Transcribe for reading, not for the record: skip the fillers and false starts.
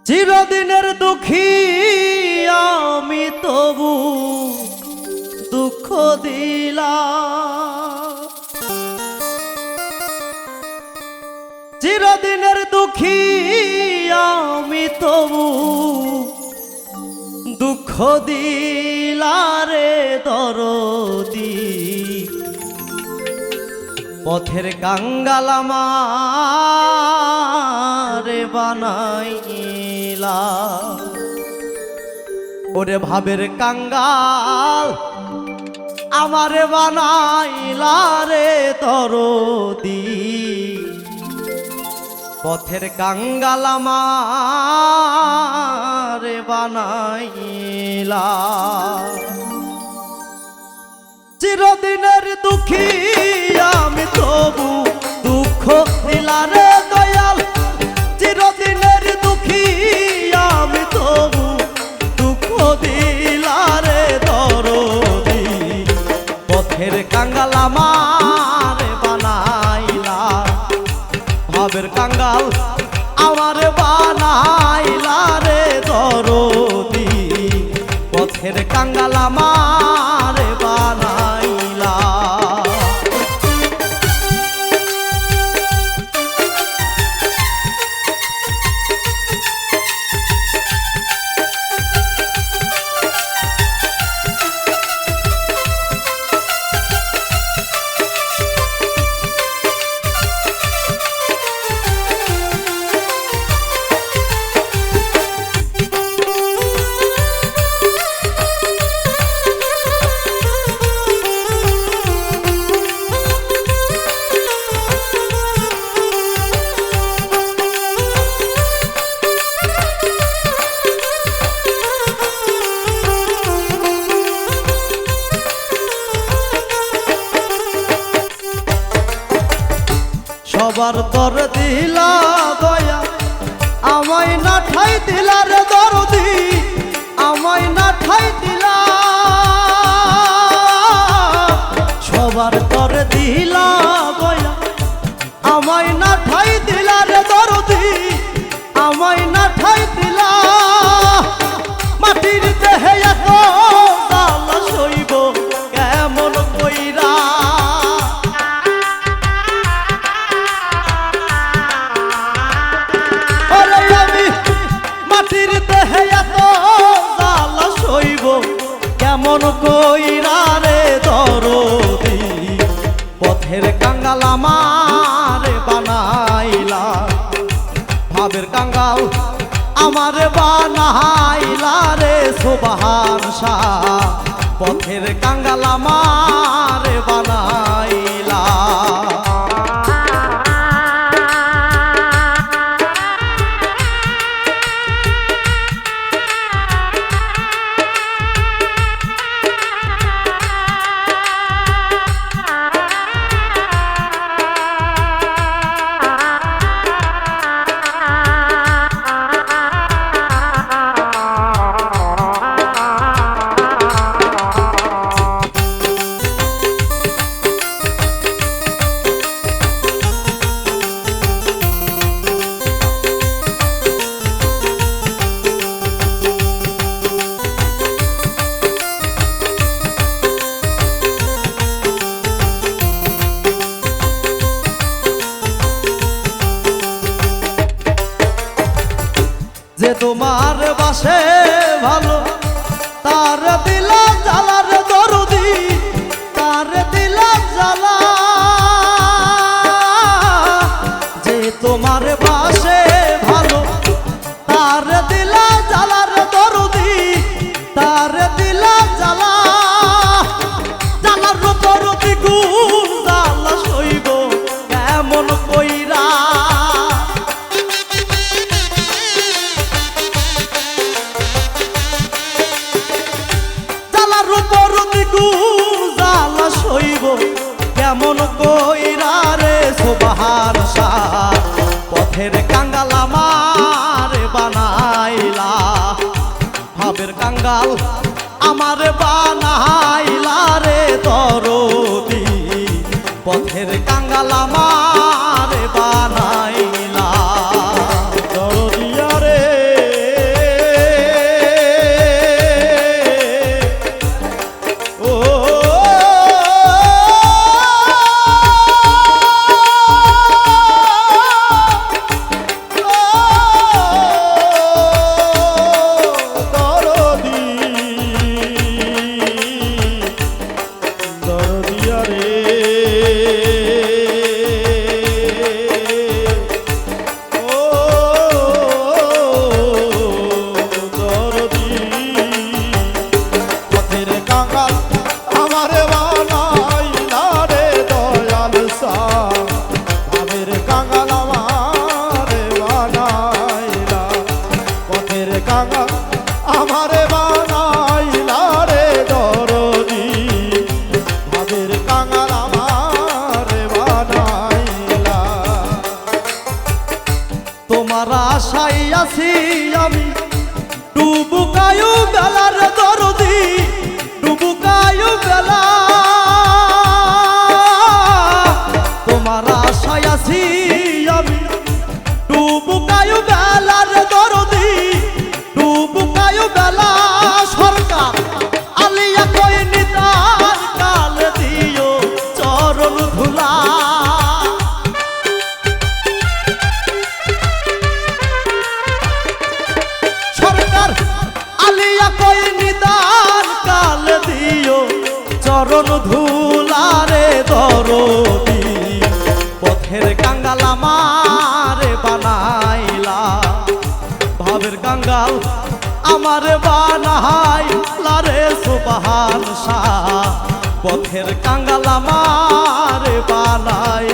চিরদিনের দুঃখী আমি তবু দুঃখ দিলাম, চিরদিনের দুঃখী আমি তবু দুঃখ দিলারে দরদি, পথের কাঙ্গাল আমারে বানাইলা। ওরে ভাবের কাঙ্গাল আমারে বানাইলা রে দরদি, পথের কাঙ্গাল আমারে বানাইলা। চিরদিনের দুঃখী আমি তবু দুঃখ দিলারে দয়াল, চিরদিনের দুঃখী আমি তবু দুঃখ দিলারে দরদি, পথের কাঙ্গাল আমারে বানাইলা। ভাবের কাঙ্গাল আমারে বানাইলা রে দরদি, পথের কাঙ্গাল আমারে বানাইলা। সবার দর দিলা দয়া আমায় না ঠাই দিলা রে দরদি, আমায় না ঠাই দিলা। সবার দর দিলা দয়া আমায় না ঠাই দিলা রে দরদি, আমায় না ঠাই দিলা। মাটির দেহে এত জ্বালা সইব কেমন কইরা, কেমন কইরা রে দরদি, পথের কাঙ্গাল আমারে বানাইলা। ভাবের কাঙ্গাল আমারে বানাইলা রে সুবহান শাহ, পথের কাঙ্গাল আমারে বানাইলা। যে তোমার বাসে ভালো তার দিলা জ্বালার দরদি, তার দিলা জ্বালা। যে তোমার বাসে ভালো তার দিলা জ্বালার দরদি, তার দিলা জ্বালা। জ্বালার দরদি গুণ জ্বালা সইব কেমন কইরা, জ্বালা সইব কেমন কইরা রে সুবহান শাহ, পথের কাঙ্গাল আমারে বানাইলা। ভাবের কাঙ্গাল আমারে বানাইলা রে দরদি, পথের কাঙ্গাল আমারে বানাইলা। তোমার আশাই আছি আমি ডুবুকায়ু বেলার দরদি ডুবুকায়ু বেলা তোমার আশাই আছি আমি ডুবুকায়ু বেলার দরদি ডুবুকায়ু বেলা সরকার আলিয়া কই নিতার কাল দিও চরণ ধুলা আলিয়া কই নিদান কাল দিও চরণ ধুলারে দরদি পথের কাঙ্গাল আমারে বানাইলা ভাবের কাঙ্গাল আমারে বানাইলা রে সুবহান শাহ পথের কাঙ্গাল আমারে বানাই